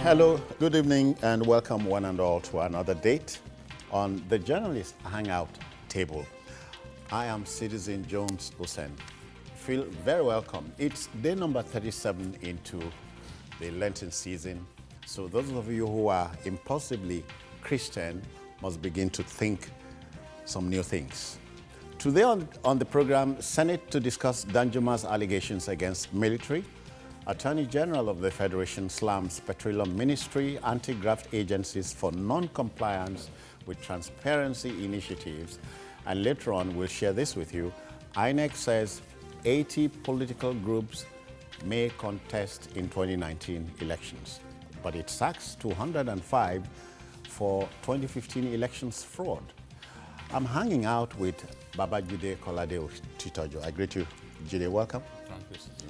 Hello, good evening, and welcome one and all to another date on the Journalist Hangout table. I am Citizen Jones Hussein. Feel very welcome. It's day number 37 into the Lenten season. So those of you who are impulsively Christian must begin to think some new things. Today on the program, Senate to discuss Danjuma's allegations against military. Attorney General of the Federation slams Petroleum Ministry, anti-graft agencies for non-compliance with transparency initiatives. And later on, we'll share this with you. INEC says 80 political groups may contest in 2019 elections, but it sacks 205 for 2015 elections fraud. I'm hanging out with Baba Jide Kolade Titojo. I greet you. Jide, welcome. Thank you, Citizen.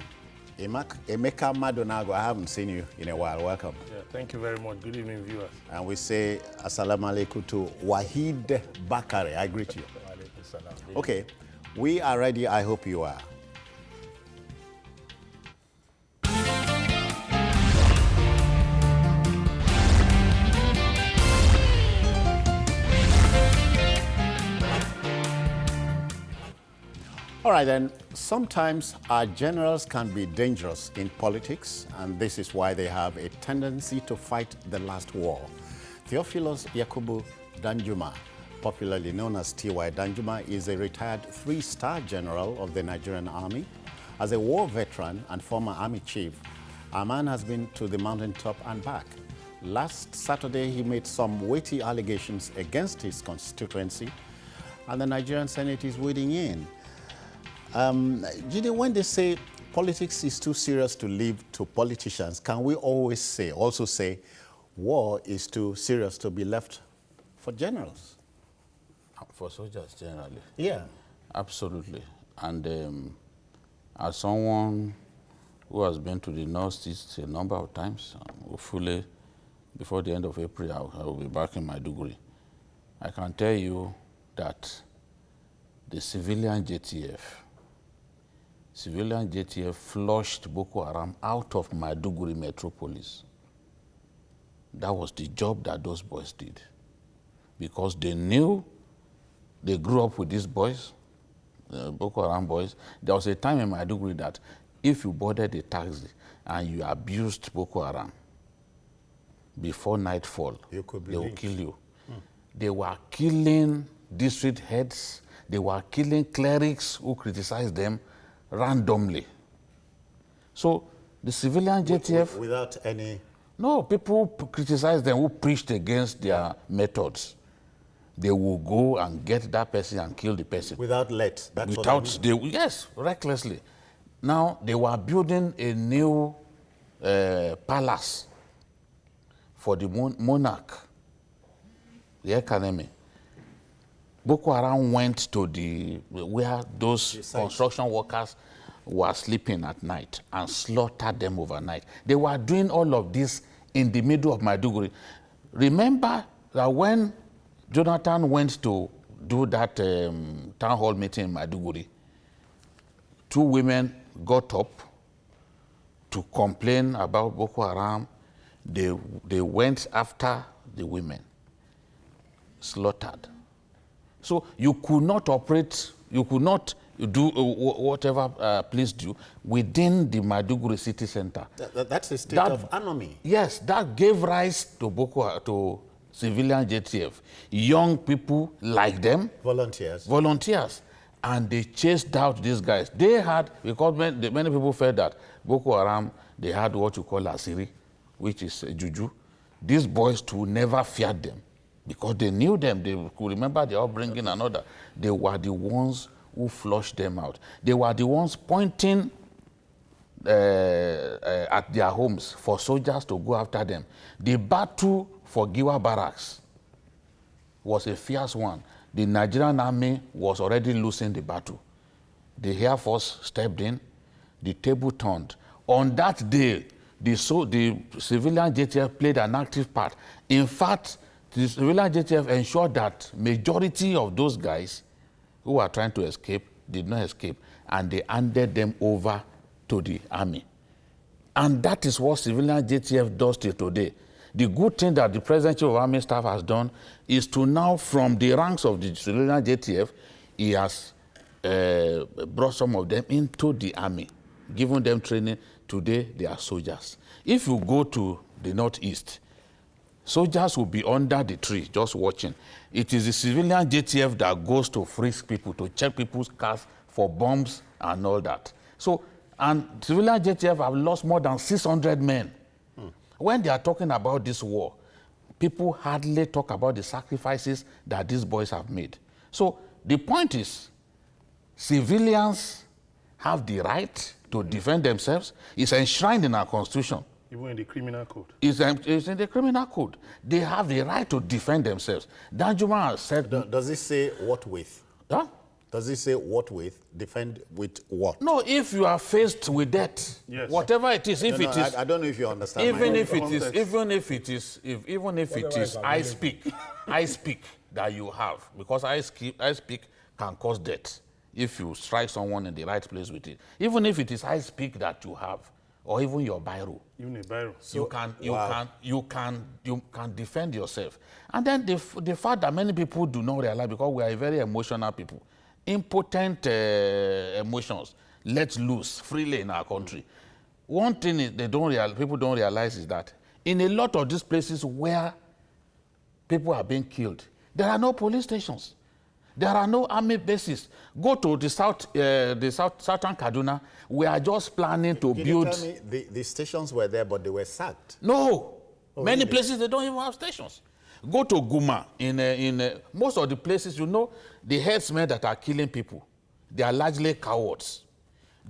Emeka Madonago, I haven't seen you in a while. Welcome. Yeah, thank you very much. Good evening, viewers. And we say assalamu alaikum to Wahid Bakare. I greet you. Okay, we are ready. I hope you are. All right, then, sometimes our generals can be dangerous in politics, and this is why they have a tendency to fight the last war. Theophilus Yakubu Danjuma, popularly known as T.Y. Danjuma, is a retired three-star general of the Nigerian Army. As a war veteran and former army chief, our man has been to the mountaintop and back. Last Saturday, he made some weighty allegations against his constituency, and the Nigerian Senate is wading in. Jide, when they say politics is too serious to leave to politicians, can we also say war is too serious to be left for generals? For soldiers, generally. Yeah. Absolutely. And as someone who has been to the Northeast a number of times, hopefully before the end of April, I will be back in Maiduguri. I can tell you that the civilian JTF flushed Boko Haram out of Maiduguri metropolis. That was the job that those boys did. Because they knew, they grew up with these boys, Boko Haram boys. There was a time in Maiduguri that if you boarded a taxi and you abused Boko Haram, before nightfall, they will kill you. They were killing district heads, they were killing clerics who criticized them randomly. So the civilian JTF... Without any... No, people criticize them who preached against their methods. They will go and get that person and kill the person. Without let. That's Without, what I mean. yes, recklessly. Now, they were building a new palace for the monarch, the academy. Boko Haram went to where those construction workers were sleeping at night and slaughtered them overnight. They were doing all of this in the middle of Maiduguri. Remember that when Jonathan went to do that town hall meeting in Maiduguri, two women got up to complain about Boko Haram. They went after the women, slaughtered. So you could not operate, you could not do whatever pleased you within the Maiduguri city center. That's a state of anarchy. Yes, that gave rise to civilian JTF. Young people like them. Volunteers. And they chased out these guys. They had, because many people felt that Boko Haram, they had what you call Asiri, which is juju. These boys too never feared them. Because they knew them, they could remember their upbringing and all that. They were the ones who flushed them out. They were the ones pointing at their homes for soldiers to go after them. The battle for Giwa Barracks was a fierce one. The Nigerian army was already losing the battle. The Air Force stepped in, the table turned. On that day, the civilian JTF played an active part. In fact, the civilian JTF ensured that majority of those guys who were trying to escape did not escape, and they handed them over to the army. And that is what civilian JTF does till today. the good thing that the President Chief of Army Staff has done is to now, from the ranks of the civilian JTF, he has brought some of them into the army, given them training. Today, they are soldiers. If you go to the northeast, soldiers will be under the tree just watching. It is the civilian JTF that goes to frisk people, to check people's cars for bombs and all that. So, and civilian JTF have lost more than 600 men. When they are talking about this war, people hardly talk about the sacrifices that these boys have made. So the point is, civilians have the right to defend themselves. It's enshrined in our constitution. Even in the criminal code. It's in the criminal code. They have the right to defend themselves. Danjuma has said... Does it say what with? Huh? Does it say what with? Defend with what? No, if you are faced with that, yes, whatever it is, if it is... I don't know if you understand. Even if it is, I speak that you have, because I speak can cause death if you strike someone in the right place with it. Even if it is I speak that you have, or even your biro. Even a biro. So, you can defend yourself. And then the fact that many people do not realize, because we are a very emotional people, impotent emotions let loose freely in our country. One thing is people don't realize is that in a lot of these places where people are being killed, there are no police stations. There are no army bases. Go to the southern Kaduna. We are just planning to build. Can you tell me the stations were there, but they were sacked? No. Many really? places they don't even have stations. Go to Guma. In most of the places, you know, the headsmen that are killing people, they are largely cowards.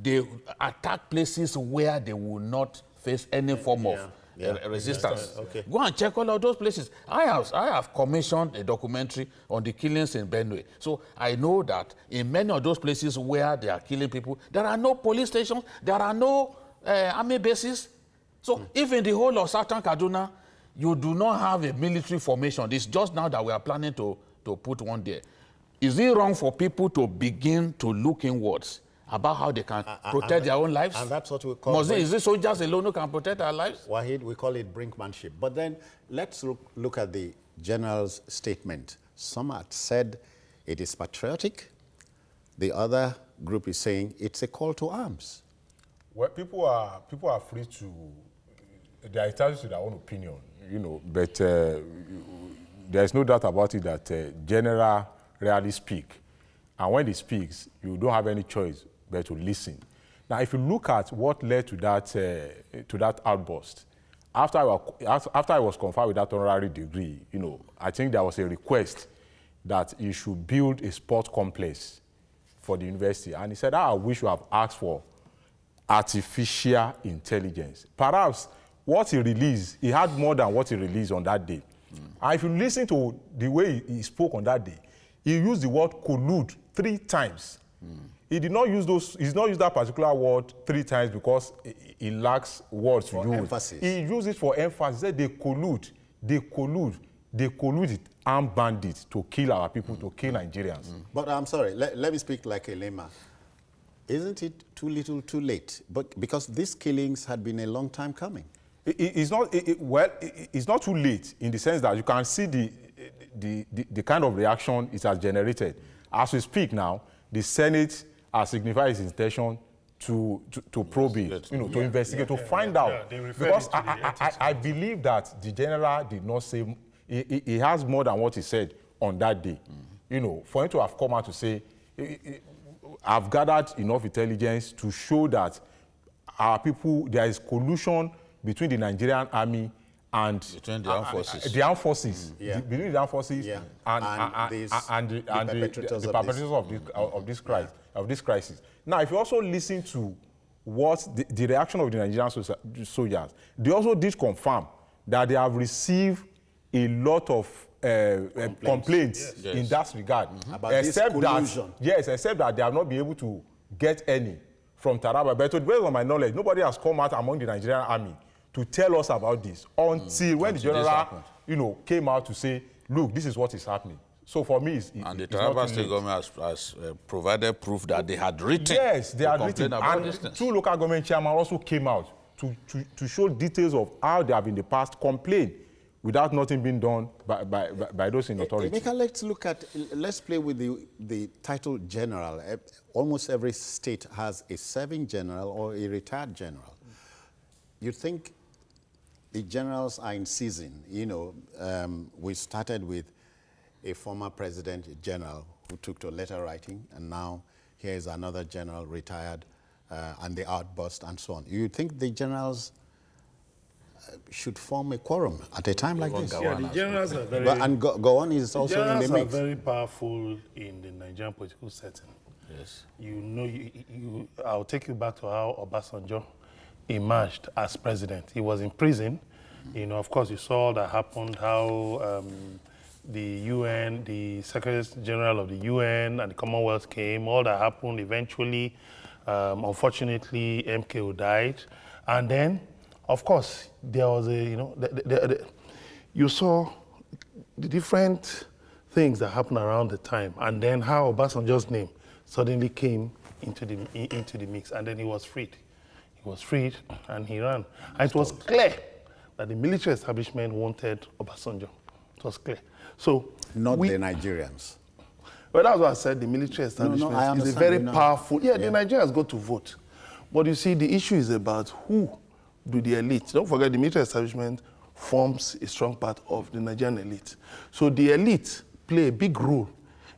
They attack places where they will not face any form of resistance. Okay. Go and check all of those places. I have commissioned a documentary on the killings in Benue. So I know that in many of those places where they are killing people, there are no police stations, there are no army bases. So if in the whole of Southern Kaduna, you do not have a military formation, it's just now that we are planning to put one there. Is it wrong for people to begin to look inwards about how they can protect their own lives? And that's what we call... Is it soldiers alone who can protect our lives? Wahid, we call it brinkmanship. But then let's look at the general's statement. Some had said it is patriotic. The other group is saying it's a call to arms. Well, people are free to... They are entitled to their own opinion, you know, but there's no doubt about it that general rarely speak. And when he speaks, you don't have any choice but to listen. Now, if you look at what led to that outburst, after I was conferred with that honorary degree, you know, I think there was a request that you should build a sport complex for the university. And he said, I wish you have asked for artificial intelligence. Perhaps what he released, he had more than what he released on that day. And if you listen to the way he spoke on that day, he used the word collude 3 times. He did not use that particular word 3 times because he lacks words to use. Emphasis. He used it for emphasis. He said they collude with armed bandits to kill our people, to kill Nigerians. But I'm sorry, let me speak like a layman. Isn't it too little, too late? But because these killings had been a long time coming. It's not too late in the sense that you can see the kind of reaction it has generated. As we speak now, the Senate has signified its intention to probe it, you know, to investigate, to find out. Because I believe that the general did not say, he has more than what he said on that day. You know, for him to have come out to say, I've gathered enough intelligence to show that our people, there is collusion between the Nigerian army and the armed forces. The armed forces. Between the armed forces and the perpetrators of this crisis. Now, if you also listen to what the reaction of the Nigerian soldiers, they also did confirm that they have received a lot of complaints in that regard. About this collusion. Except that they have not been able to get any from Taraba. But to the best of my knowledge, nobody has come out among the Nigerian army to tell us about this until when the general, you know, came out to say, look, this is what is happening. So for me, and the Taraba State government has provided proof that they had written. Yes, they had written. And 2 local government chairmen also came out to show details of how they have in the past complained without nothing being done by those in authority. Emeka, let's play with the title general. Almost every state has a serving general or a retired general. You think the generals are in season? You know, we started with a former president general who took to letter writing, and now here is another general retired, and the outburst and so on. You think the generals should form a quorum at a time like this? Yeah, the generals are very... And Gowon is also in the mix. Generals are very powerful in the Nigerian political setting. Yes. You know, I'll take you back to how Obasanjo emerged as president. He was in prison. You know, of course, you saw that happened, how the UN, the Secretary General of the UN and the Commonwealth came, all that happened. Eventually, unfortunately, MKO died. And then, of course, there was a, you know, you saw the different things that happened around the time, and then how Obasanjo's name suddenly came into the mix, and then he was freed. He was freed, and he ran. And it was clear that the military establishment wanted Obasanjo. It was clear. So not the Nigerians. Well, that's what I said. The military establishment is a very powerful. Yeah, the Nigerians go to vote, but you see, the issue is about who do the elite. Don't forget, the military establishment forms a strong part of the Nigerian elite. So the elite play a big role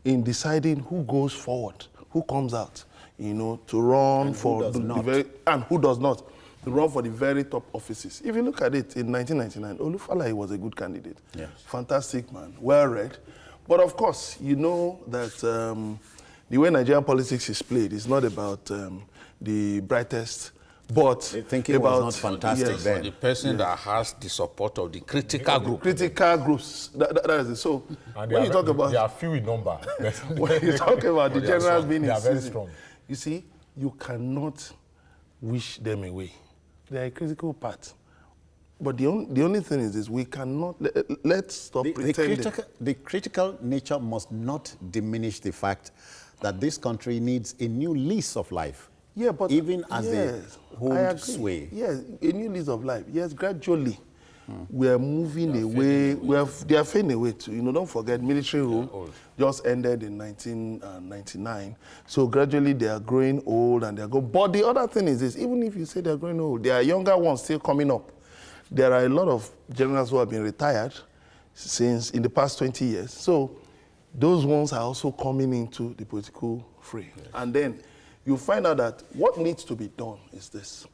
in deciding who goes forward, who comes out, you know, to run for and who does not, to run for the very top offices. If you look at it, in 1999, Olufalaye was a good candidate. Yes. Fantastic man, well-read. But of course, you know that the way Nigerian politics is played is not about the brightest. But I think it was not fantastic then. The person that has the support of the critical group. Critical groups. That is it. So And when you talk about, they are few in number. when you talk about the generals being they in are very season, strong. you see, you cannot wish them away. They are a critical part. But the only thing is this: we cannot let's stop pretending. The critical nature must not diminish the fact that this country needs a new lease of life. Yeah, but even as they hold sway. Yes, a new lease of life. Yes, gradually we are moving away. They are fading away too. You know, don't forget, military rule just ended in 1999. So gradually they are growing old and they are going. But the other thing is this: even if you say they are growing old, there are younger ones still coming up. There are a lot of generals who have been retired since in the past 20 years. So those ones are also coming into the political fray. Yes. And then you find out that what needs to be done is this.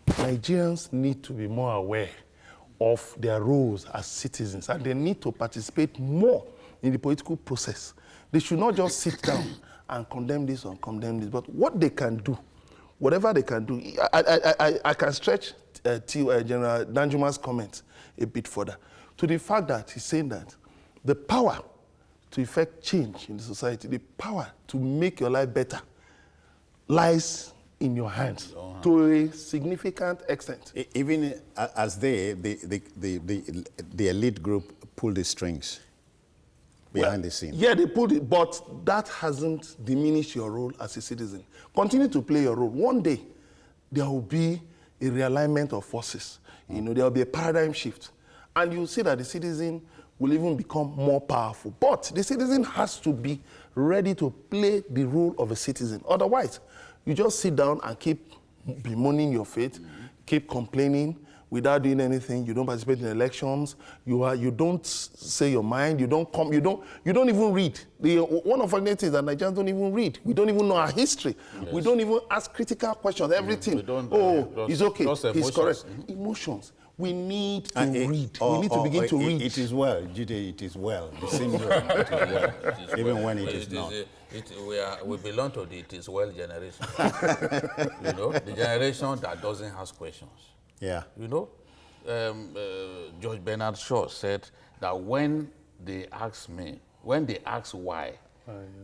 Nigerians need to be more aware of their roles as citizens, and they need to participate more in the political process. They should not just sit down and condemn this or condemn this, but what they can do, whatever they can do. I can stretch General Danjuma's comment a bit further to the fact that he's saying that the power to effect change in the society, the power to make your life better, lies in your hands to a significant extent. Even as the elite group pull the strings behind the scene. Yeah, they pulled it, but that hasn't diminished your role as a citizen. Continue to play your role. One day, there will be a realignment of forces. You know, there will be a paradigm shift. And you'll see that the citizen will even become more powerful. But the citizen has to be ready to play the role of a citizen. Otherwise, you just sit down and keep bemoaning your fate, keep complaining without doing anything. You don't participate in elections. You don't say your mind. You don't even read. One of the things is that Nigerians don't even read. We don't even know our history. Yes. We don't even ask critical questions. Everything. He's okay. He's correct. Emotions. We need to read. We need to begin to read. It is well, Jude, it is well. The syndrome, it is well, even when it is not. We belong to the it is well generation. You know, the generation that doesn't ask questions. Yeah. You know, George Bernard Shaw said that when they ask why,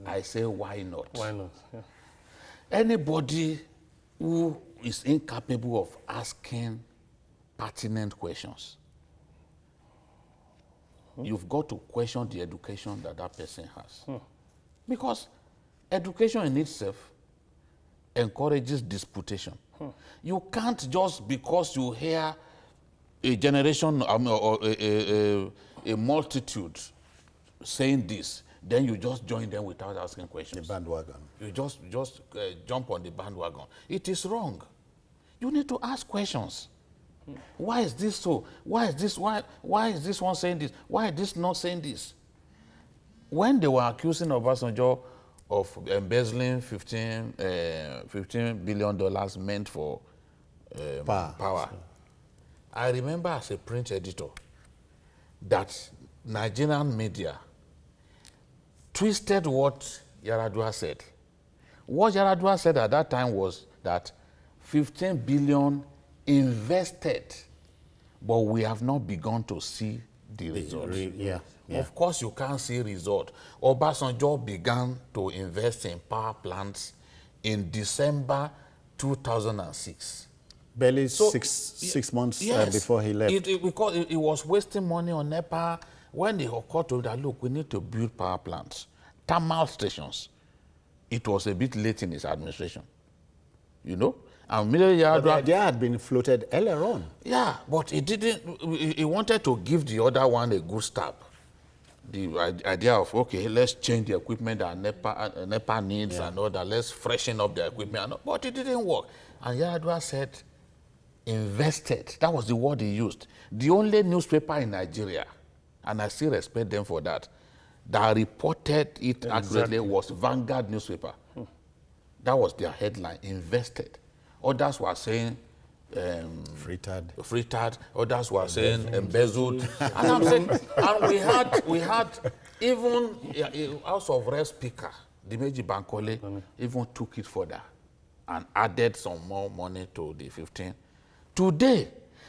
I say why not. Why not? Yeah. Anybody who is incapable of asking pertinent questions, you've got to question the education that person has. Because education in itself encourages disputation. You can't just, because you hear a generation or a multitude saying this, then you just join them without asking questions. The bandwagon. You just jump on the bandwagon. It is wrong. You need to ask questions. Why is this so? Why is this this one saying this? Why is this not saying this? When they were accusing Obasanjo of embezzling $15 billion meant for power, I remember as a print editor that Nigerian media twisted what Yaradua said. What Yaradua said at that time was that 15 billion invested, but we have not begun to see the result. Of course, you can't see result. Obasanjo began to invest in power plants in December 2006. Barely six months before he left. Because it was wasting money on NEPA. When they occurred to that, look, we need to build power plants, thermal stations. It was a bit late in his administration, you know. And but the idea had been floated earlier on. Yeah, but he didn't. He wanted to give the other one a good start. The idea of, okay, let's change the equipment that NEPA needs and all that. Let's freshen up the equipment. But it didn't work. And Yaradua said, invested. That was the word he used. The only newspaper in Nigeria, and I still respect them for that reported it accurately was Vanguard newspaper. That was their headline, invested. Others were saying frittered. Others were saying embezzled. And I'm saying, and we had even House of Rep Speaker, Dimeji Bankole, even took it further and added some more money to the 15. Today,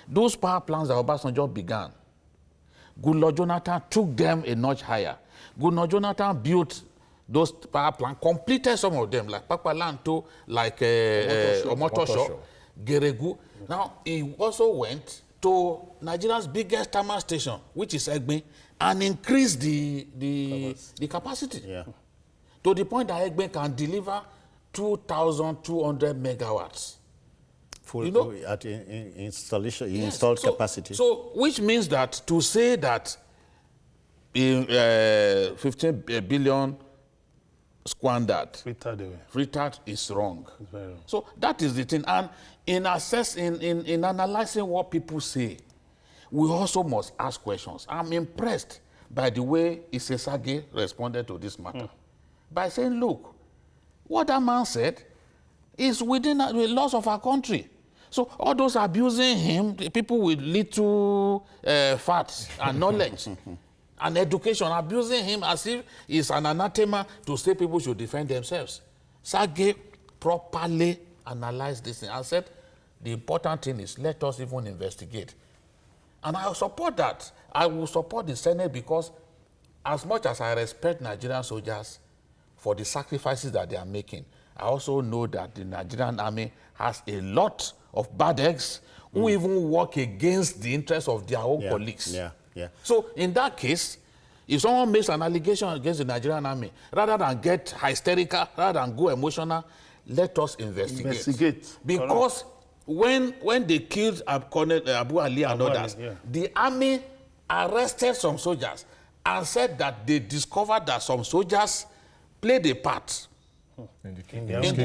those power plants that Obasanjo began, Goodluck Jonathan took them a notch higher. Goodluck Jonathan built those power plants, completed some of them, like Papalanto, like Omotosho, Geregu. Now, he also went to Nigeria's biggest thermal station, which is Egbe, and increased the capacity. Yeah. To the point that Egbe can deliver 2,200 megawatts. Full, you know, at installation, installed capacity. So, which means that to say that 15 billion squandered, frittered is wrong. So that is the thing. And in analyzing what people say, we also must ask questions. I'm impressed by the way Isesage responded to this matter by saying, look, what that man said is within the laws of our country. So all those abusing him, the people with little facts and knowledge and education, abusing him as if he's an anathema to say people should defend themselves. Sage properly analyzed this thing and said, the important thing is let us even investigate. And I support that. I will support the Senate because as much as I respect Nigerian soldiers for the sacrifices that they are making, I also know that the Nigerian army has a lot of bad eggs who even work against the interests of their own colleagues. So in that case, if someone makes an allegation against the Nigerian army, rather than get hysterical, rather than go emotional, let us investigate. Because when they killed Abu Ali and others, the army arrested some soldiers and said that they discovered that some soldiers played a part in the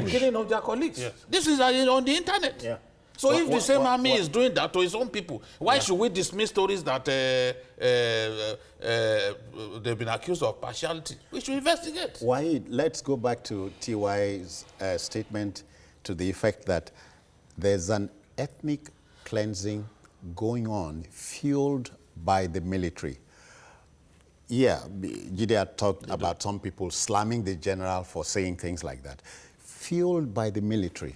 killing of their colleagues. This is on the internet. So if the same army is doing that to its own people, why should we dismiss stories that they've been accused of partiality? We should investigate. Wahid, let's go back to TY's statement to the effect that there's an ethnic cleansing going on fueled by the military. Yeah, Jide had talked about some people slamming the general for saying things like that. Fueled by the military.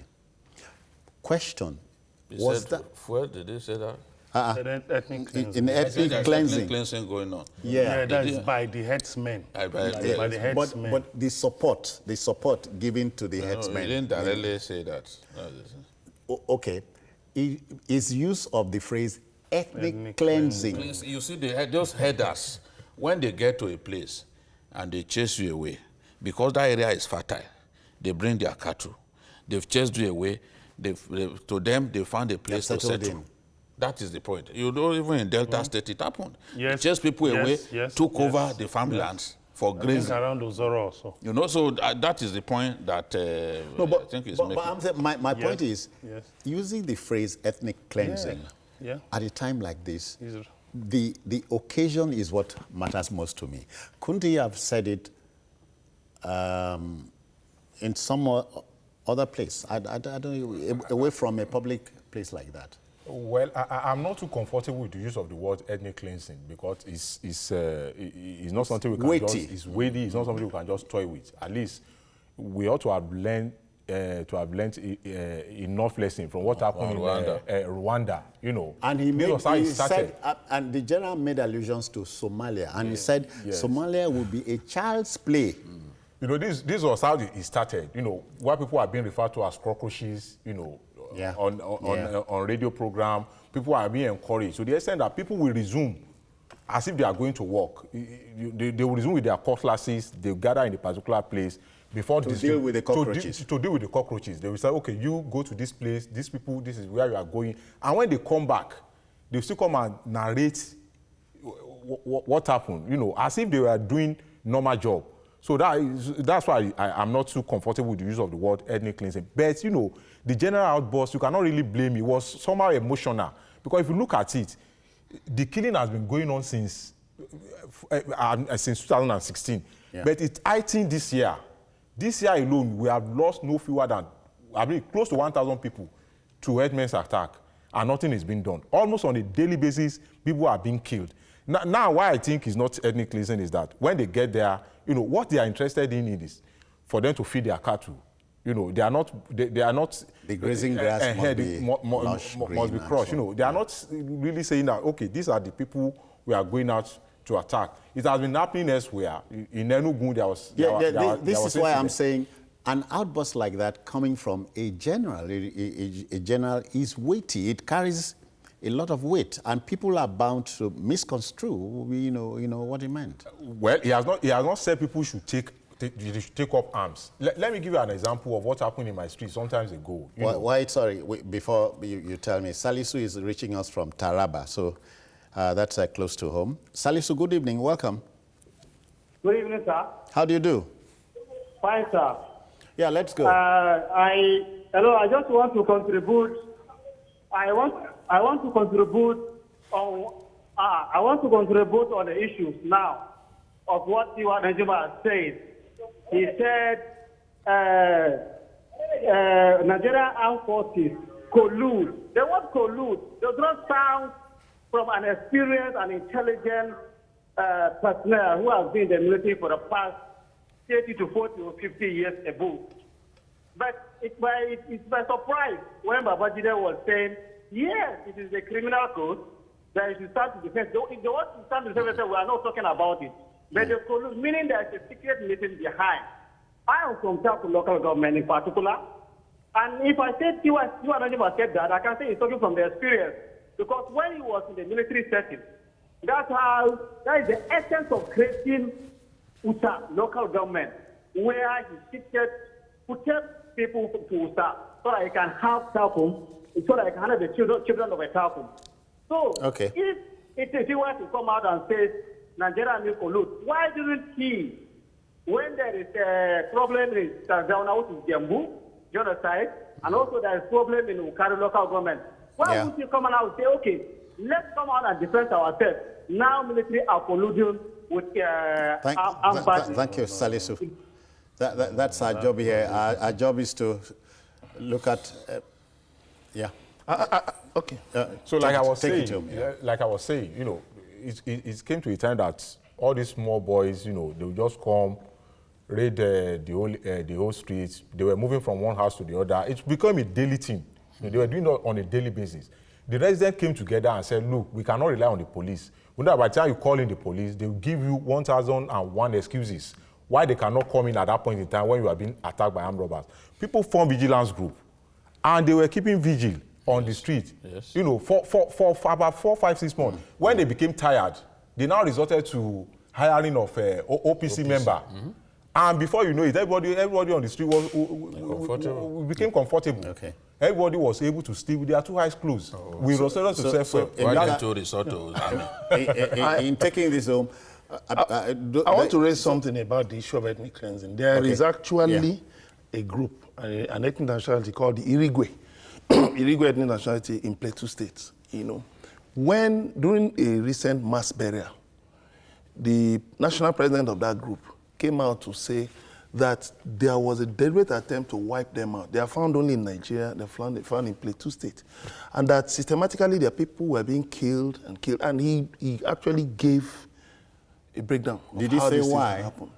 Question. Where did they say that? Ethnic cleansing. In ethnic cleansing. Ethnic cleansing going on. Yeah, that's by the headsmen. By the headsmen. But the support given to the headsmen. They didn't directly say that. Okay. Is use of the phrase ethnic cleansing. You see, those headers, when they get to a place and they chase you away, because that area is fertile, they bring their cattle. They've chased you away. They found a place to settle. That is the point. You know, even in Delta State, it happened. Yes. Chased people away, took over yes, the farmlands for I think grazing. around Ozoro also. You know, so that is the point that I think is making. But I'm saying my point is, Yes. using the phrase ethnic cleansing Yeah. at a time like this, Is it- the occasion is what matters most to me. Couldn't he have said it in some other place, I don't know, away from a public place like that? Well, I'm not too comfortable with the use of the word ethnic cleansing because it's not something we can weighty. just... It's weighty. It's not something we can just toy with. At least we ought to have learned enough lesson from what happened in Rwanda. You know, And he said, and the general made allusions to Somalia, and he said Somalia would be a child's play. You know, this was how it started. You know, where people are being referred to as cockroaches. You know, on radio program, people are being encouraged to the extent that people will resume as if they are going to work. They will resume with their cutlasses. They gather in a particular place before to deal with the cockroaches. To deal with the cockroaches. They will say, okay, you go to this place. These people, this is where you are going. And when they come back, they will still come and narrate what happened. You know, as if they were doing normal job. So that's why I'm not too comfortable with the use of the word ethnic cleansing. But, you know, the general outburst, you cannot really blame it. It was somehow emotional. Because if you look at it, the killing has been going on since 2016. Yeah. But it's heightened this year. This year alone, we have lost no fewer than, close to 1,000 people to herdsmen's attack. And nothing is being done. Almost on a daily basis, people are being killed. Now, why I think it's not ethnic cleansing is that when they get there, you know, what they are interested in is for them to feed their cattle. You know, they are not. The grazing grass must be crushed. You know, they are not really saying that. Okay, these are the people we are going out to attack. It has been happening elsewhere. In Enugu, there was. This is why I'm saying an outburst like that coming from a general, a general is weighty. It carries a lot of weight, and people are bound to misconstrue, you know what he meant. Well, he has not said people should take up arms. Let me give you an example of what happened in my street some time ago. Before you tell me, Salisu is reaching us from Taraba, so that's close to home. Salisu, good evening, welcome. Good evening, sir. How do you do? Fine, sir. Yeah, let's go. Hello, I just want to contribute. I want to contribute on the issues now of what Tiwa Najima said. He said Nigerian armed forces collude. The word collude does not sound from an experienced and intelligent personnel who has been in the military for the past 30 to 40 or 50 years above. But it's by surprise when Babajide was saying, yes, it is a criminal code that you should start to defend. If they want to start to defend, we are not talking about it. But the collude, meaning there is a secret meeting behind. I am from Taku local government in particular. And if I say Tiwa Najima said that, I can say he's talking from the experience. Because when he was in the military setting, that is the essence of creating UTA, local government, where he put people to UTA so that he can have Takum, so that he can have the children of a Takum. So if he were to come out and say Nigeria will collude, why didn't he, when there is a problem in Tanzania, which is Jambu, genocide, and also there is problem in Ukari local government, why would you come out and say, okay, let's come out and defend ourselves? Now military are colluding with armed parties. Thank you, Salisu. That's our job here. Our job is to look at, okay. So like I was saying, you know, it came to a time that all these small boys, you know, they would just come, raid the whole streets. They were moving from one house to the other. It's become a daily thing. You know, they were doing it on a daily basis. The residents came together and said, look, we cannot rely on the police. You know, by the time you call in the police, they will give you 1,001 excuses why they cannot come in at that point in time when you are being attacked by armed robbers. People formed vigilance group, and they were keeping vigil on the street, you know, for about 4, 5, 6 months. When they became tired, they now resorted to hiring of OPC member. And before you know it, everybody on the street we became comfortable. Okay. Everybody was able to sleep with their two eyes closed. We resorted to self-help. Why didn't you resort to army? in taking this home, I want to raise something about the issue of ethnic cleansing. There is actually a group, an ethnic nationality called the Irigwe, Irigwe ethnic nationality in Plateau State. You know, when during a recent mass burial, the national president of that group came out to say that there was a deliberate attempt to wipe them out. They are found only in Nigeria, they're found in Plateau State. And that systematically their people were being killed. And he actually gave a breakdown of Did he how say these things why? had happened.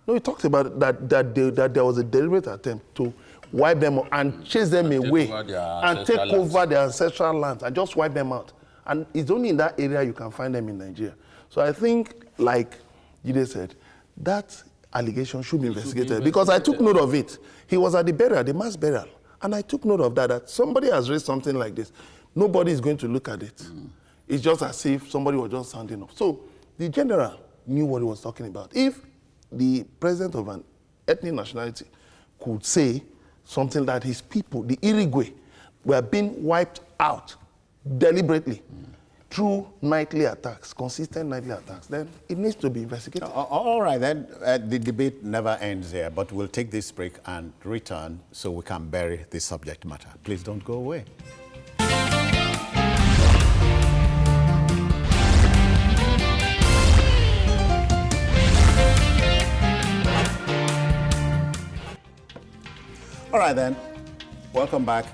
No, he talked about that there was a deliberate attempt to wipe them out and chase them away and take over their ancestral lands and just wipe them out. And it's only in that area you can find them in Nigeria. So I think, like Jide said, that allegation should be investigated because I took note of it. He was at the burial, the mass burial, and I took note of that somebody has raised something like this. Nobody is going to look at it. It's just as if somebody was just sounding off. So the general knew what he was talking about. If the president of an ethnic nationality could say something that his people, the Irigwe, were being wiped out deliberately through nightly attacks, consistent nightly attacks, then it needs to be investigated. All right, then the debate never ends here, but we'll take this break and return so we can bury this subject matter. Please don't go away. All right, then. Welcome back.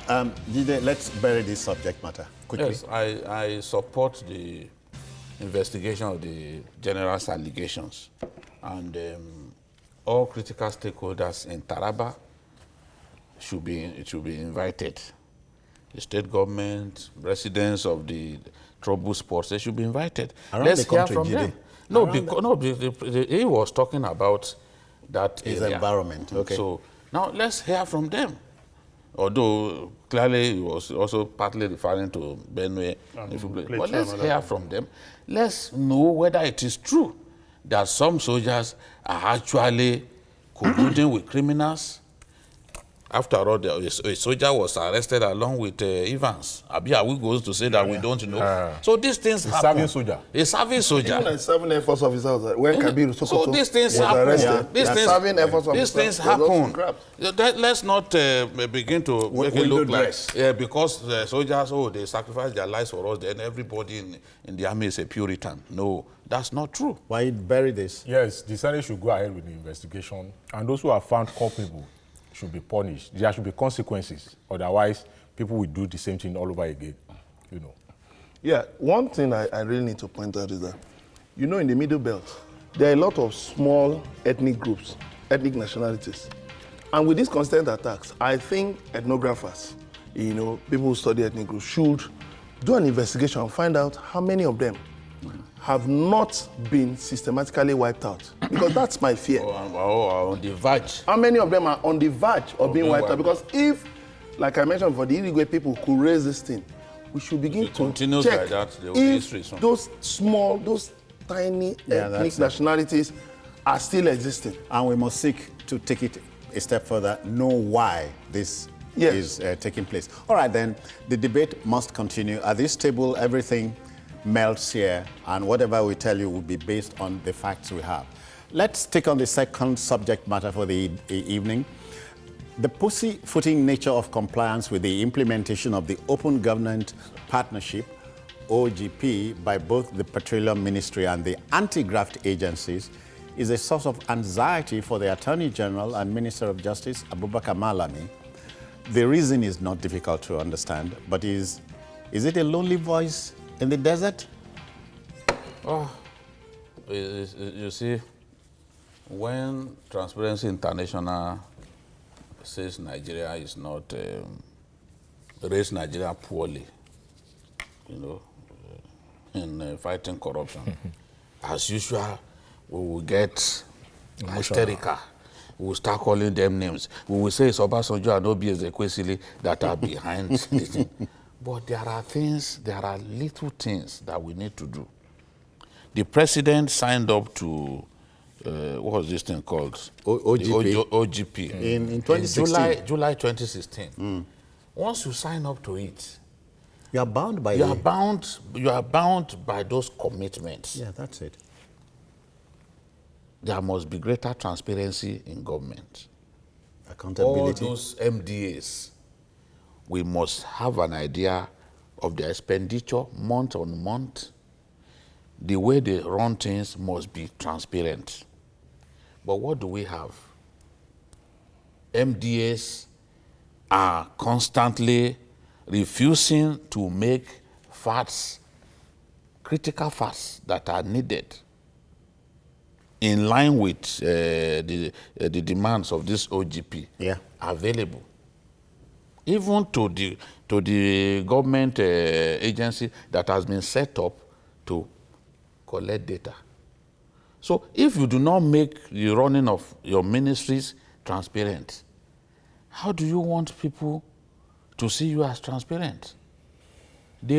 Jide, let's bury this subject matter quickly. Yes, I support the investigation of the general's allegations. And all critical stakeholders in Taraba should be invited. The state government, residents of the troubled spots, they should be invited. Around Let's the hear country, from Jide. them. No, he was talking about that His area. environment, okay. So now let's hear from them. Although clearly he was also partly referring to Benue. But let's hear from them. Let's know whether it is true that some soldiers are actually colluding with criminals. After all, a soldier was arrested along with Evans. Are we going to say that we don't know? So these things happen. Serving soldier. A serving soldier. Even a serving Air Force officer was when Kabiru Sokoto So these things was happen. arrested. These things, serving Air Force these officer things was also happen. grabbed. Let's not begin to make it window look like dress. because the soldiers, they sacrifice their lives for us, then everybody in the army is a Puritan. No, that's not true. Why bury this? Yes, the Senate should go ahead with the investigation, and those who are found culpable should be punished. There should be consequences. Otherwise, people will do the same thing all over again. You know. Yeah, one thing I really need to point out is that, you know, in the Middle Belt, there are a lot of small ethnic groups, ethnic nationalities. And with these constant attacks, I think ethnographers, you know, people who study ethnic groups should do an investigation and find out how many of them have not been systematically wiped out. Because that's my fear. On the verge. How many of them are on the verge of being wiped out? Because if, like I mentioned, for the Irigwe people could raise this thing, we should begin to continues check like that, there will be if history. those small, those tiny ethnic nationalities are still existing. And we must seek to take it a step further, know why this is taking place. All right, then, the debate must continue. At this table, everything melts here, and whatever we tell you will be based on the facts we have. Let's take on the second subject matter for the evening. The pussyfooting nature of compliance with the implementation of the Open Government Partnership, OGP, by both the Petroleum Ministry and the anti-graft agencies is a source of anxiety for the Attorney General and Minister of Justice, Abubakar Malami. The reason is not difficult to understand, but is it a lonely voice in the desert? Oh, you see, when Transparency International says Nigeria is not, raised Nigeria poorly, you know, in fighting corruption, as usual, we will get hysterical. We will start calling them names. We will say it's Obasanjo and Obi Ezekwesili that are behind the thing. But there are little things that we need to do. The president signed up to what was this thing called? OGP. OGP. In 2016. July 2016. Once you sign up to it, You are bound by you are bound by those commitments. Yeah, that's it. There must be greater transparency in government. All Accountability. those MDAs, we must have an idea of their expenditure month on month. The way they run things must be transparent. But what do we have? MDAs are constantly refusing to make facts, critical facts that are needed in line with the demands of this OGP available. Even to the government agency that has been set up to collect data. So if you do not make the running of your ministries transparent, how do you want people to see you as transparent? The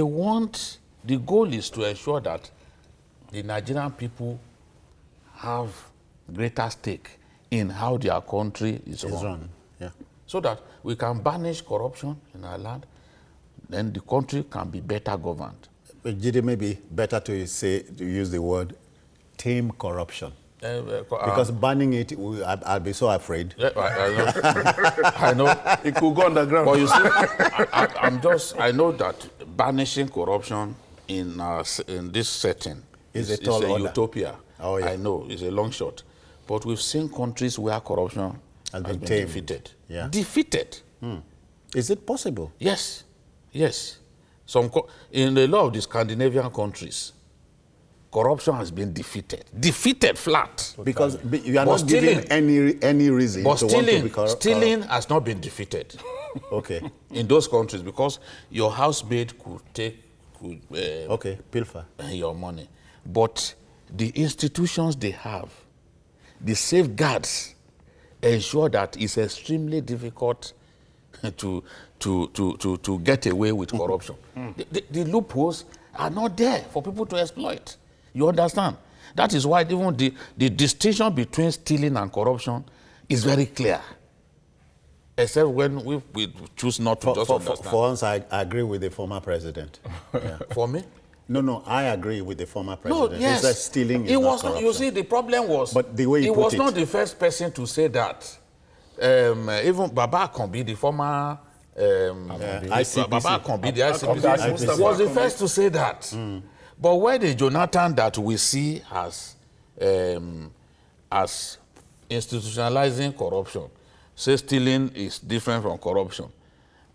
goal is to ensure that the Nigerian people have greater stake in how their country is run. Yeah. So that we can banish corruption in our land, then the country can be better governed. But Jide, maybe better to use the word tame corruption. Because banning it, I'll be so afraid. Yeah, I know. It could go underground. But you see, I know that banishing corruption in this setting is a utopia. Oh, yeah. I know, it's a long shot. But we've seen countries where corruption has been defeated. Yeah. Defeated. Is it possible? Yes, yes. In a lot of the Scandinavian countries, corruption has been defeated flat. Because you are not giving any reason but to want to be corrupt. stealing has not been defeated. Okay. In those countries, because your housemaid could pilfer your money. But the institutions they have, the safeguards, ensure that it's extremely difficult to get away with corruption. The loopholes are not there for people to exploit. You understand? That is why even the distinction between stealing and corruption is very clear. Except when we choose not to just understand. For once, I agree with the former president. Yeah. For me? No, I agree with the former president. No, yes. He said stealing is not corruption. You see, the problem was, but the way he was not the first person to say that. Even Baba Akombi, the former ICPC. Baba Akombi, the ICPC, was the first to say that. But where the Jonathan that we see as institutionalizing corruption, say stealing is different from corruption.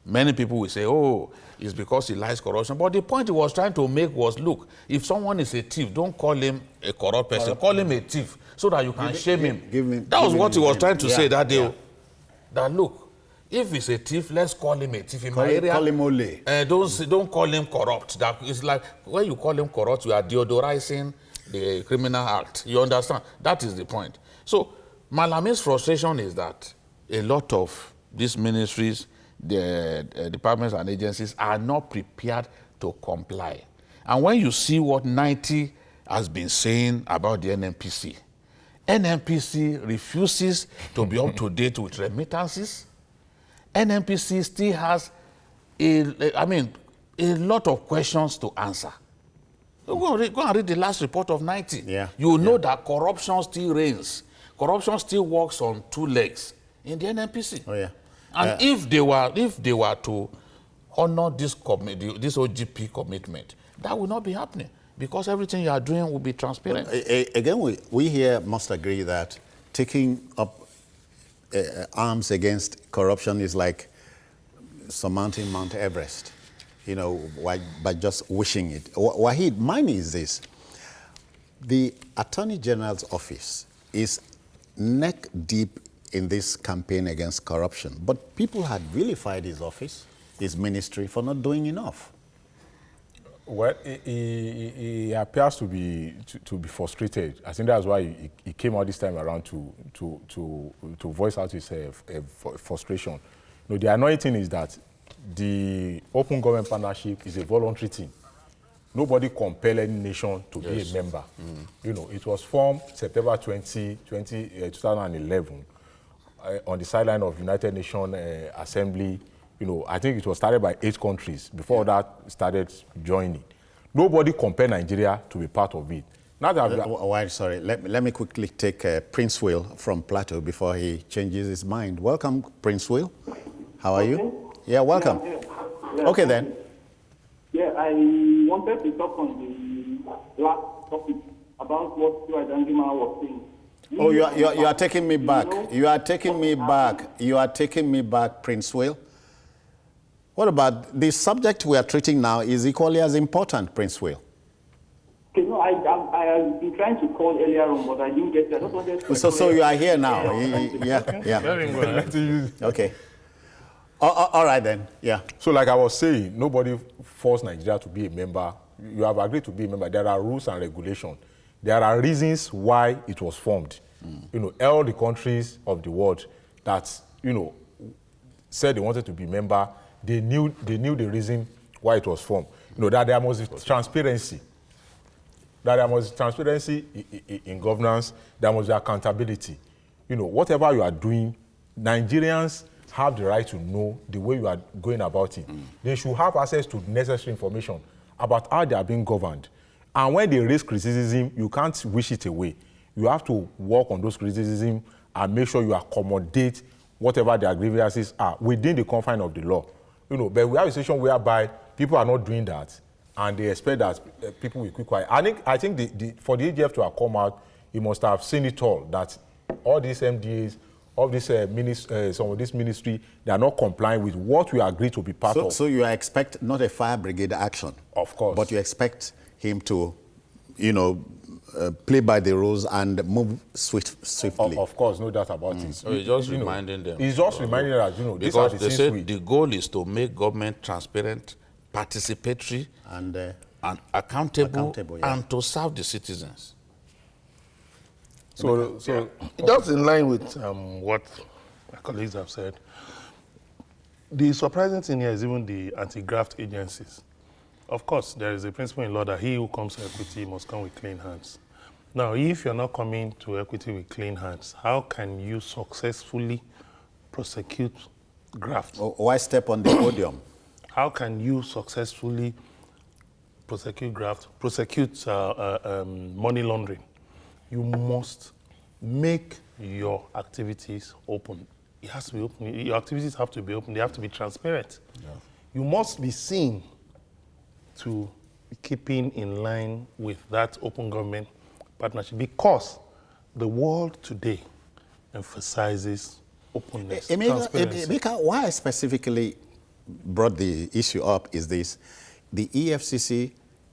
Many people will say, oh, it's because he likes corruption. But the point he was trying to make was, look, if someone is a thief, don't call him a corrupt person. Call him a thief so that you can shame him. That was what he was trying to say that day. Yeah. That, look, if he's a thief, let's call him a thief. In my area, call him Ole. Don't call him corrupt. That it's like when you call him corrupt, you are deodorizing the criminal act. You understand? That is the point. So Malami's frustration is that a lot of these ministries, the departments and agencies are not prepared to comply. And when you see what 90 has been saying about the NNPC, NNPC refuses to be up to date with remittances. NNPC still has a lot of questions to answer. Go and read the last report of 90. Yeah. You know that corruption still reigns. Corruption still walks on two legs in the NNPC. Oh, yeah. And if they were to honor this OGP commitment, that will not be happening because everything you are doing will be transparent. Again, we here must agree that taking up arms against corruption is like surmounting Mount Everest, by just wishing it. Wahid, mine is this. The Attorney General's office is neck deep in this campaign against corruption. But people had vilified his office, his ministry, for not doing enough. Well, he appears to be frustrated. I think that's why he came out this time around to voice out his frustration. The annoying thing is that the open government partnership is a voluntary thing. nobody compelled any nation to be a member. You know, it was formed September 2011 on the sideline of United Nations Assembly. You know, I think it was started by 8 countries before that started joining. Nobody compelled Nigeria to be part of it. Now that sorry, let me quickly take Prince Will from Plateau before he changes his mind. Welcome, Prince Will. How are you? Yeah, welcome. Yeah, okay, then. Yeah, I wanted to talk on the last topic about what Stuart Angima was saying. Oh, you are taking me back. You are taking me back. You are taking me back, Prince Will. What about the subject we are treating now is equally as important, Prince Will? Okay, no, I've been trying to call earlier on, but I didn't get there. I just wanted to so you are here now. Yeah. Okay. All right then. Yeah. So like I was saying, nobody forced Nigeria to be a member. You have agreed to be a member. There are rules and regulations. There are reasons why it was formed. You know, all the countries of the world that, you know, said they wanted to be member, they knew the reason why it was formed. You know, that there must be transparency. That there must be transparency in governance. There must be accountability. You know, whatever you are doing, Nigerians have the right to know the way you are going about it. They should have access to necessary information about how they are being governed. And when they raise criticism, you can't wish it away. You have to work on those criticisms and make sure you accommodate whatever their grievances are within the confines of the law. You know, but we have a situation whereby people are not doing that, and they expect that people will keep quiet. I think for the AGF to have come out, you must have seen it all, that all these MDAs, all this some of this ministry, they are not complying with what we agreed to be part of. So you expect not a fire brigade action, of course, but you expect him to, you know, play by the rules and move swiftly. Of course, no doubt about it. So he's just reminding them. He's just reminding us, you know, because they said the goal is to make government transparent, participatory, and accountable yeah. and to serve the citizens. So just in line with what my colleagues have said, the surprising thing here is even the anti-graft agencies. Of course, there is a principle in law that he who comes to equity must come with clean hands. Now, if you're not coming to equity with clean hands, how can you successfully prosecute graft? Why step on the podium? How can you successfully prosecute graft, prosecute money laundering? You must make your activities open. It has to be open. Your activities have to be open. They have to be transparent. Yeah. You must be seen to be keeping in line with that open government partnership, because the world today emphasizes openness, transparency. Emeka, why I specifically brought the issue up is this. The EFCC,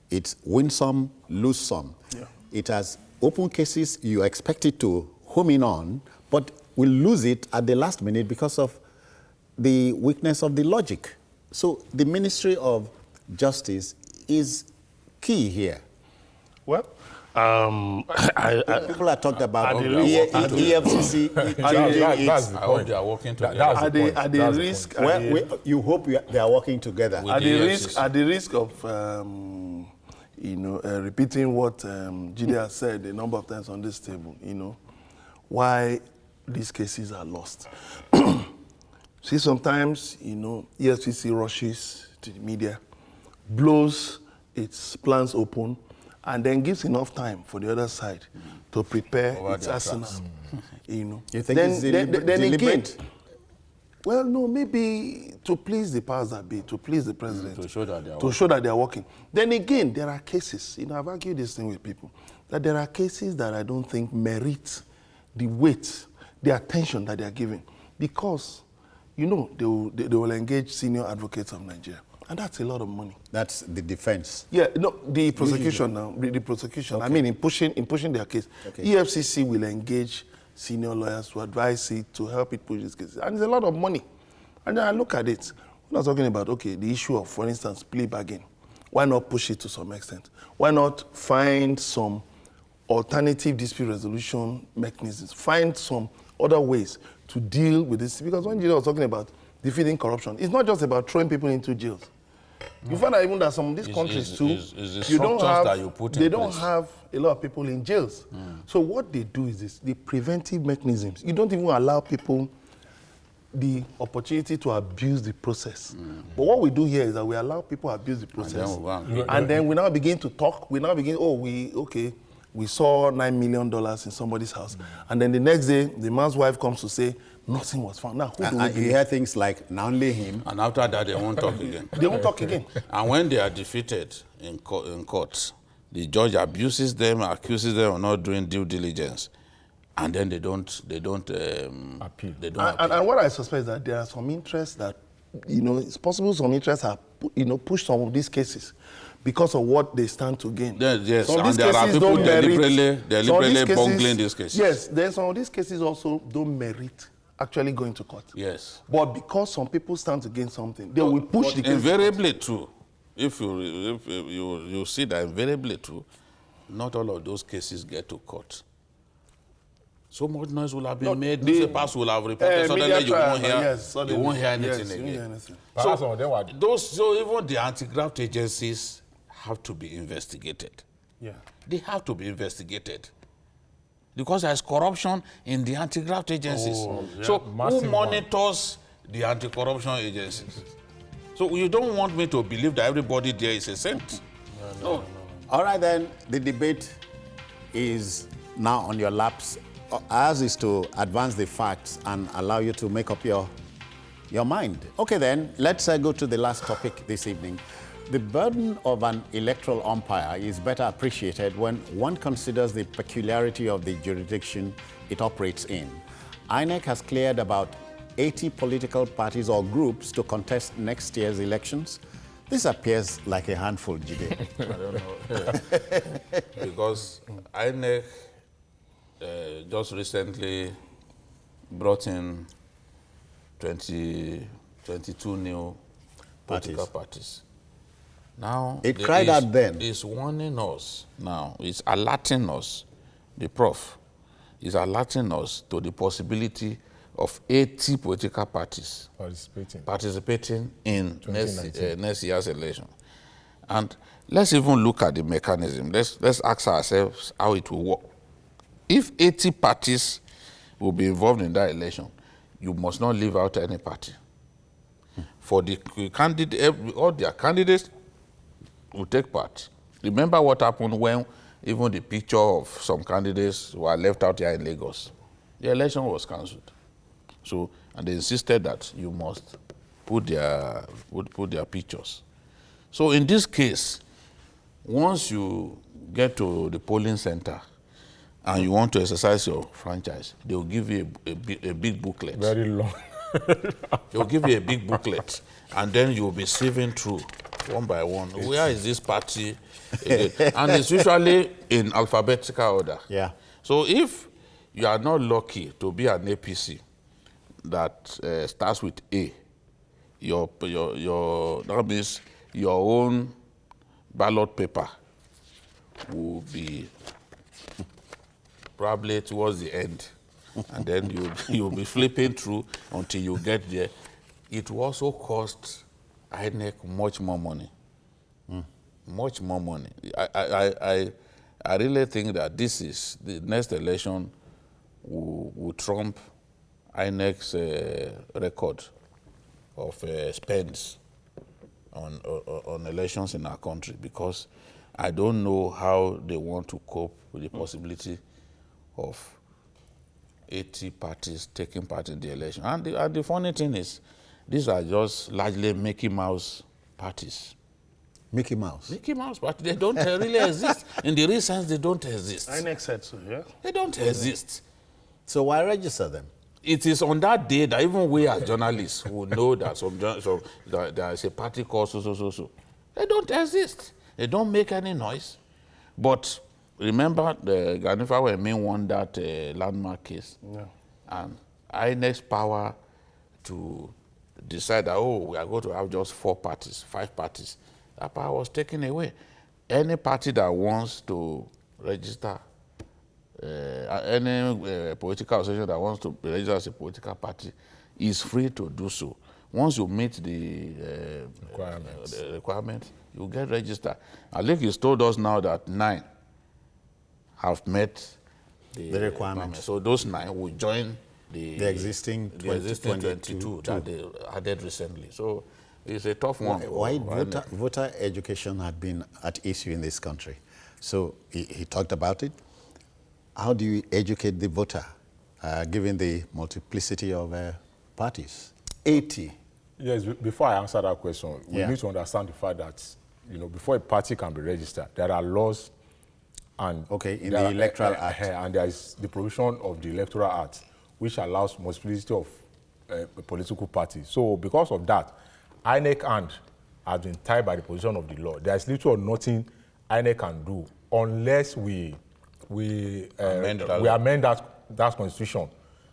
it's win some, lose some. Yeah. It has open cases you expect it to home in on, but will lose it at the last minute because of the weakness of the logic. So the Ministry of Justice is key here. Well, people are talking about EFCC. That's the point. They are working together. At the risk, you hope they are working together. At the risk of repeating what Jide has said a number of times on this table, you know, why these cases are lost. See, sometimes, you know, EFCC rushes to the media, blows its plans open, and then gives enough time for the other side to prepare its arsenal. You know, you think it's deliberate? Again, well, no, maybe to please the powers that be, to please the president, to show that they are working. Then again, there are cases. You know, I've argued this thing with people that there are cases that I don't think merit the weight, the attention that they are giving, because, you know, they will engage senior advocates of Nigeria. And that's a lot of money. That's the defense. Yeah, no, the prosecution now. The prosecution. Okay. I mean, in pushing their case, okay. EFCC will engage senior lawyers to advise it, to help it push this case. And it's a lot of money. And then I look at it. When I was talking about, okay, the issue of, for instance, plea bargain. Why not push it to some extent? Why not find some alternative dispute resolution mechanisms? Find some other ways to deal with this. Because when Jide was talking about defeating corruption, it's not just about throwing people into jails. You find out even that some of these countries too, you don't have, that you put they in don't place. have a lot of people in jails. So what they do is this, the preventive mechanisms. You don't even allow people the opportunity to abuse the process. But what we do here is that we allow people to abuse the process. And then we now begin to talk. We now begin, we saw $9 million in somebody's house. And then the next day, the man's wife comes to say, nothing was found. Now, who do we And you believe? hear things like, not only him. And after that, they won't talk again. They won't talk again. And when they are defeated in court, the judge abuses them, accuses them of not doing due diligence, and then they don't Appeal. They don't appeal. And what I suspect is that there are some interests that, it's possible some interests have, pushed some of these cases because of what they stand to gain. Yes, Some of and these there are cases people don't merit- deliberately bungling these cases. Yes, then some of these cases also don't merit actually going to court. Yes. But because some people stand to gain something, they will push the case. Invariably too, if you see that invariably too, not all of those cases get to court. So much noise will have been made. Newspapers will have reported. Suddenly you won't hear. You won't hear anything again. Perhaps some of them were So even the anti-graft agencies have to be investigated. Yeah. They have to be investigated. Because there's corruption in the anti-graft agencies. So who massive monitors the anti-corruption agencies? So you don't want me to believe that everybody there is a saint. No. All right, then, the debate is now on your laps. Ours is to advance the facts and allow you to make up your mind. Okay, then, let's go to the last topic this evening. The burden of an electoral umpire is better appreciated when one considers the peculiarity of the jurisdiction it operates in. INEC has cleared about 80 political parties or groups to contest next year's elections. This appears like a handful, Jide. I don't know. Because INEC just recently brought in 22 new political parties. Now, It cried out then. It's warning us now. It's alerting us. The prof is alerting us to the possibility of 80 political parties participating in next year's election. And let's even look at the mechanism. Let's ask ourselves how it will work. If 80 parties will be involved in that election, you must not leave out any party. For the candidate, all their candidates will take part. Remember what happened when even the picture of some candidates were left out here in Lagos. The election was cancelled. So, and they insisted that you must put their pictures. So in this case, once you get to the polling center and you want to exercise your franchise, they will give you a big booklet. very long. They will give you a big booklet, and then you will be sieving through one by one. Where is this party? And it's usually in alphabetical order. Yeah. So if you are not lucky to be an APC that starts with A, that means your own ballot paper will be probably towards the end, and then you'll be flipping through until you get there. It will also cost INEC much more money. Much more money. I really think that this is the next election will trump INEC's record of spends on elections in our country, because I don't know how they want to cope with the possibility of 80 parties taking part in the election. And the funny thing is, these are just largely Mickey Mouse parties. Mickey Mouse. Mickey Mouse parties, they don't really exist. In the real sense, they don't exist. INEC said so, yeah? They don't exist. So why register them? It is on that day that even we as journalists will know that that there is a party called so. They don't exist. They don't make any noise. But remember, the Ganifa Wemi won that landmark case. Yeah. And INEC's power to decide that, we are going to have just 4 parties, 5 parties, that power was taken away. Any party that wants to register, any political association that wants to register as a political party is free to do so. Once you meet the requirements, you get registered. I think he's told us now that 9 have met The requirements. So those 9 will join the existing 22 that they added recently. So it's a tough one. Why voter education had been at issue in this country. So he talked about it. How do you educate the voter, given the multiplicity of parties? 80. Yes, before I answer that question, we Yeah. need to understand the fact that, before a party can be registered, there are laws and in the Electoral Act. And there is the provision of the Electoral Act, which allows multiplicity of political parties. So because of that, INEC hand has been tied by the position of the law. There is little or nothing INEC can do unless we amend that constitution.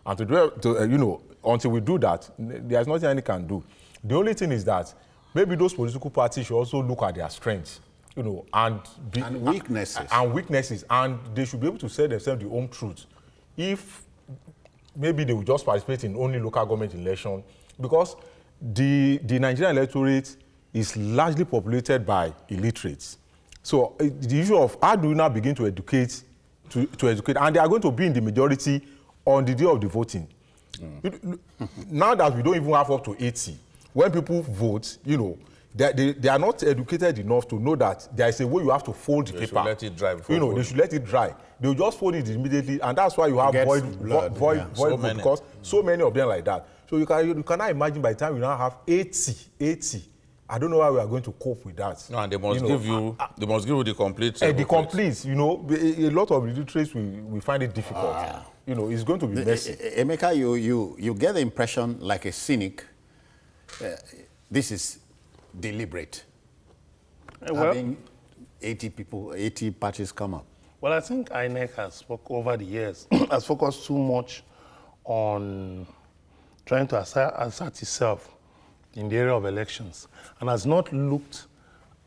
And until we do that, there is nothing INEC can do. The only thing is that maybe those political parties should also look at their strengths, and weaknesses, and they should be able to say themselves the home truth. If maybe they will just participate in only local government election, because the Nigerian electorate is largely populated by illiterates. So the issue of how do we now begin to educate, and they are going to be in the majority on the day of the voting. Now that we don't even have up to 80, when people vote, they are not educated enough to know that there is a way you have to fold the paper. Should let it dry. They should let it dry. They will just fold it immediately, and that's why you have void vote, because so many of them like that. So you cannot imagine by the time we now have 80. I don't know how we are going to cope with that. No, and they must give you the complete. The complete, a lot of illiterates we find it difficult. It's going to be messy. Emeka, you get the impression, like a cynic, this is deliberate. Having 80 parties come up. Well, I think INEC has, over the years, has focused too much on trying to assert itself in the area of elections, and has not looked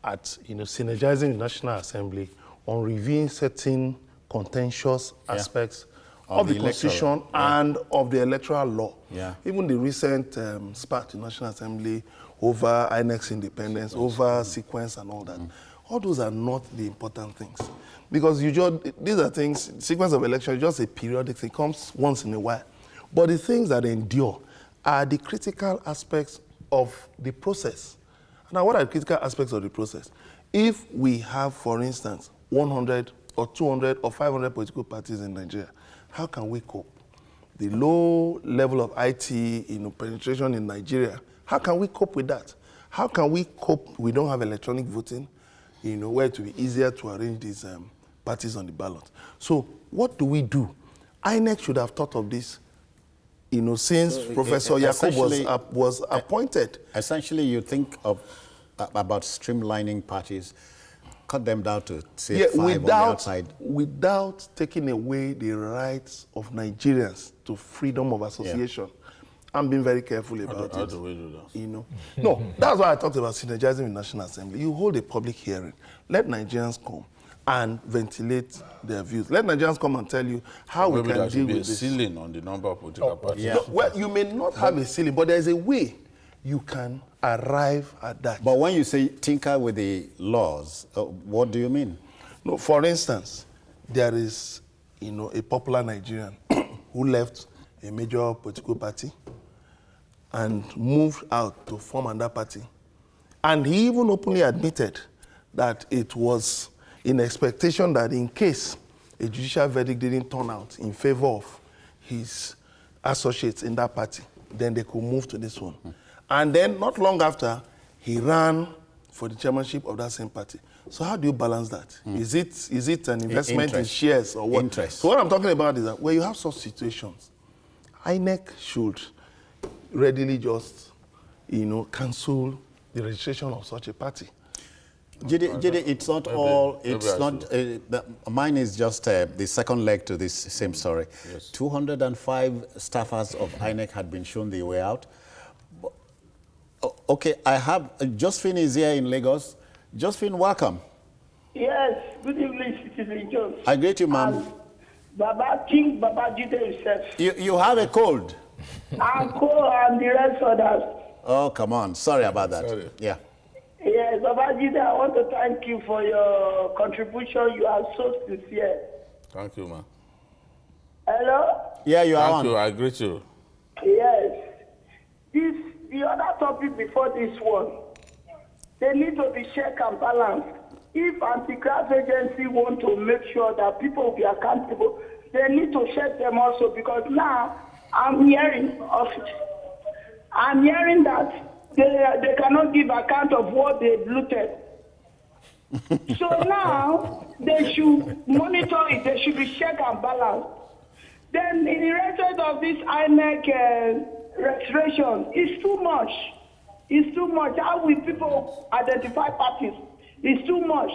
at synergizing the National Assembly on reviewing certain contentious aspects of the Constitution and of the electoral law. Yeah. Even the recent spat in National Assembly over INEC's independence, over sequence and all that. All those are not the important things. Because these are things, sequence of election is just a periodic thing, it comes once in a while. But the things that endure are the critical aspects of the process. Now, what are the critical aspects of the process? If we have, for instance, 100 or 200 or 500 political parties in Nigeria, how can we cope? The low level of IT penetration in Nigeria, how can we cope with that? How can we cope? We don't have electronic voting, where it will be easier to arrange these parties on the ballot. So what do we do? INEC should have thought of this since Professor Yakub was appointed. Essentially, you think about streamlining parties, cut them down to, say, 5 on the outside. Without taking away the rights of Nigerians to freedom of association. Yeah. I'm being very careful about it. How do we do that? No, that's why I talked about synergizing with National Assembly. You hold a public hearing. Let Nigerians come and ventilate their views. Let Nigerians come and tell you how we can deal with this. There should be a ceiling on the number of political parties. Yeah. No, well, you may not have a ceiling, but there's a way you can arrive at that. But when you say tinker with the laws, what do you mean? No, for instance, there is, a popular Nigerian who left a major political party and moved out to form another party. And he even openly admitted that it was in expectation that in case a judicial verdict didn't turn out in favor of his associates in that party, then they could move to this one. And then not long after, he ran for the chairmanship of that same party. So how do you balance that? Is it an investment in shares or what? Interest. So what I'm talking about is that when you have such situations, INEC should readily just, cancel the registration of such a party. Jide, it's not all, it's not, mine is just the second leg to this same story. Yes. 205 staffers of INEC had been shown the way out. Okay, I have, Josephine is here in Lagos. Josephine, welcome. Yes, good evening, Citizen Jones. I greet you, ma'am. Baba Jide himself. You have a cold. Uncle and the rest others. Oh, come on. Sorry about that. Sorry. Yeah. Yes, Babajide, I want to thank you for your contribution. You are so sincere. Thank you, man. Hello? Yeah, you are Thank on. you. I greet you. Yes. The other topic before this one, they need to be check and balance. If anti-graft agency want to make sure that people will be accountable, they need to check them also, because now I'm hearing that they cannot give account of what they looted. So now they should monitor it. They should be check and balance. Then in the respect of this INEC restoration, it's too much. It's too much. How will people identify parties? It's too much.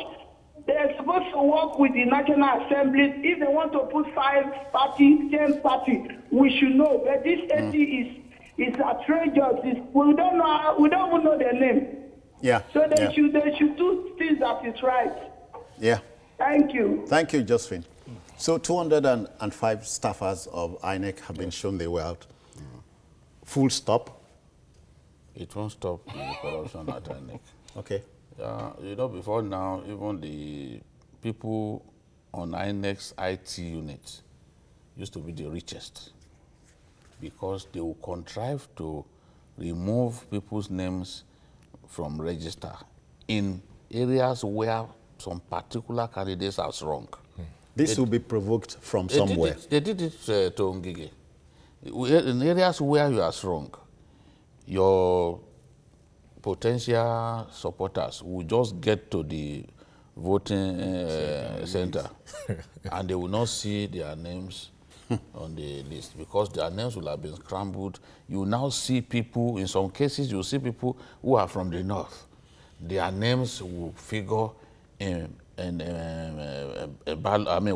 They're supposed to work with the National Assembly. If they want to put 5 parties, 10 parties, we should know. But this 80 is outrageous. We don't know. We don't even know their name. Yeah. So they should do things that is right. Yeah. Thank you. Thank you, Josephine. So 205 staffers of INEC have been shown they were out. Full stop. It won't stop the corruption at INEC. Okay. You know, before now, even the people on INEC's IT unit used to be the richest, because they will contrive to remove people's names from register in areas where some particular candidates are strong. This will be provoked from somewhere. They did it to Ngige. In areas where you are strong, your potential supporters will just get to the voting center and they will not see their names on the list, because their names will have been scrambled. You will now see people, in some cases, you will see people who are from the north. Their names will figure in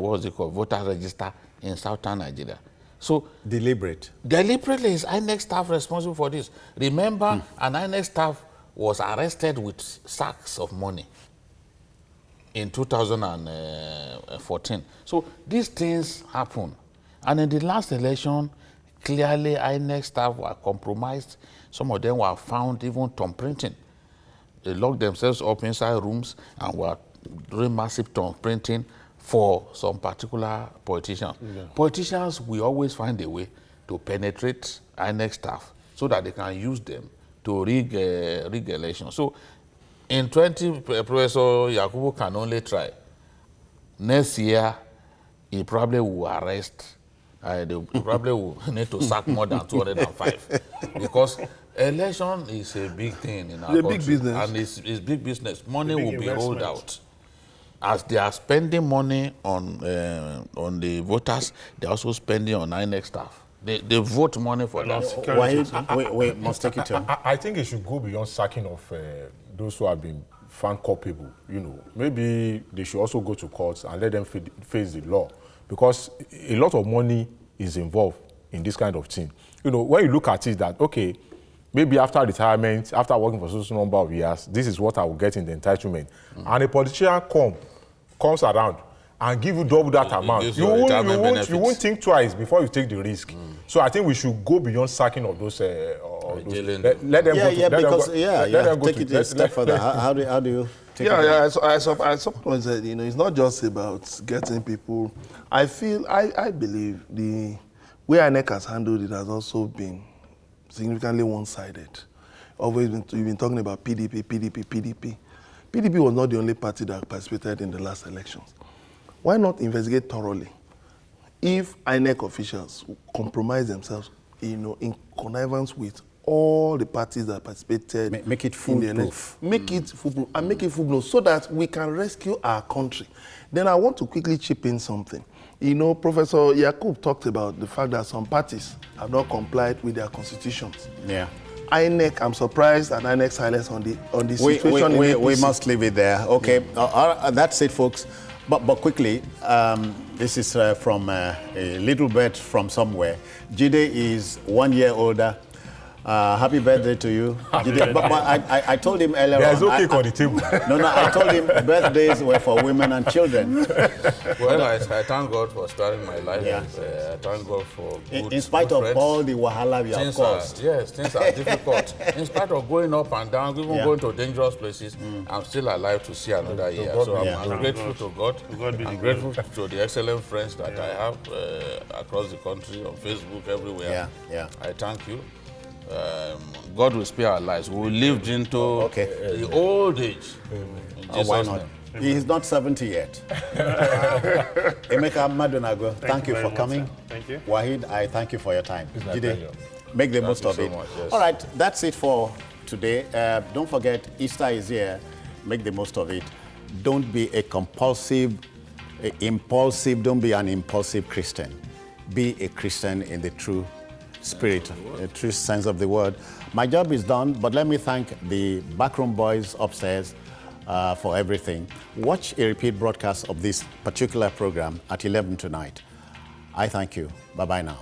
what was it called, voter register in southern Nigeria. So deliberately is INEC staff responsible for this. Remember, an INEC staff was arrested with sacks of money in 2014. So these things happen. And in the last election, clearly INEC staff were compromised. Some of them were found even thumb printing. They locked themselves up inside rooms and were doing massive thumb printing for some particular politicians. Yeah. Politicians will always find a way to penetrate INEC staff so that they can use them to rig elections. So in 20, Professor Yakubu can only try. Next year, he probably will arrest, they probably will need to sack more than 205, because election is a big thing in our country. Big business. And it's big business. Money will be rolled out. As they are spending money on the voters, they're also spending on INEC staff. They vote money for that. We must take it to. I think it should go beyond sacking of those who have been found culpable. You know, maybe they should also go to courts and let them face the law, because a lot of money is involved in this kind of thing. You know, when you look at it, that okay, maybe after retirement, after working for such a number of years, this is what I will get in the entitlement. And a politician comes around and give you double that amount. You won't think twice before you take the risk. So I think we should go beyond sacking of those. Let them go to. Take it a step further. How do you take it? I suppose that, you know, it's not just about getting people. I believe the way INEC has handled it has also been significantly one-sided. Always we've been talking about PDP. PDP was not the only party that participated in the last elections. Why not investigate thoroughly if INEC officials compromise themselves, you know, in connivance with all the parties that participated? Make it foolproof. Make it foolproof and make it foolproof so that we can rescue our country. Then I want to quickly chip in something. You know, Professor Yakub talked about the fact that some parties have not complied with their constitutions. Yeah. INEC, I'm surprised at INEC's silence on the situation in APC. We must leave it there. Okay, that's it, folks. But quickly, this is from a little bit from somewhere. Jide is 1 year older. Happy birthday to you. But I told him earlier There's on. no cake on the table. No, I told him birthdays were for women and children. Well, I thank God for sparing my life. Yeah. I thank God for good, In spite good of friends. all the wahala we have caused. Yes, things are difficult. In spite of going up and down, even Yeah. going to dangerous places, I'm still alive to see another year. God So be I'm grateful to God. I'm grateful to the excellent friends that I have across the country, on Facebook, everywhere. Yeah. I thank you. God will spare our lives. We lived into the old age. In Jesus' Why not? name. He is not 70 yet. Emeka Madonago, thank you for coming. Thank you. Wahid, I thank you for your time. my Jide, pleasure. make the most you of so it. much, yes. All right, that's it for today. Don't forget, Easter is here. Make the most of it. Don't be don't be an impulsive Christian. Be a Christian in the true spirit, the true sense of the word. My job is done, but let me thank the backroom boys upstairs for everything. Watch a repeat broadcast of this particular program at 11 tonight. I thank you. Bye-bye now.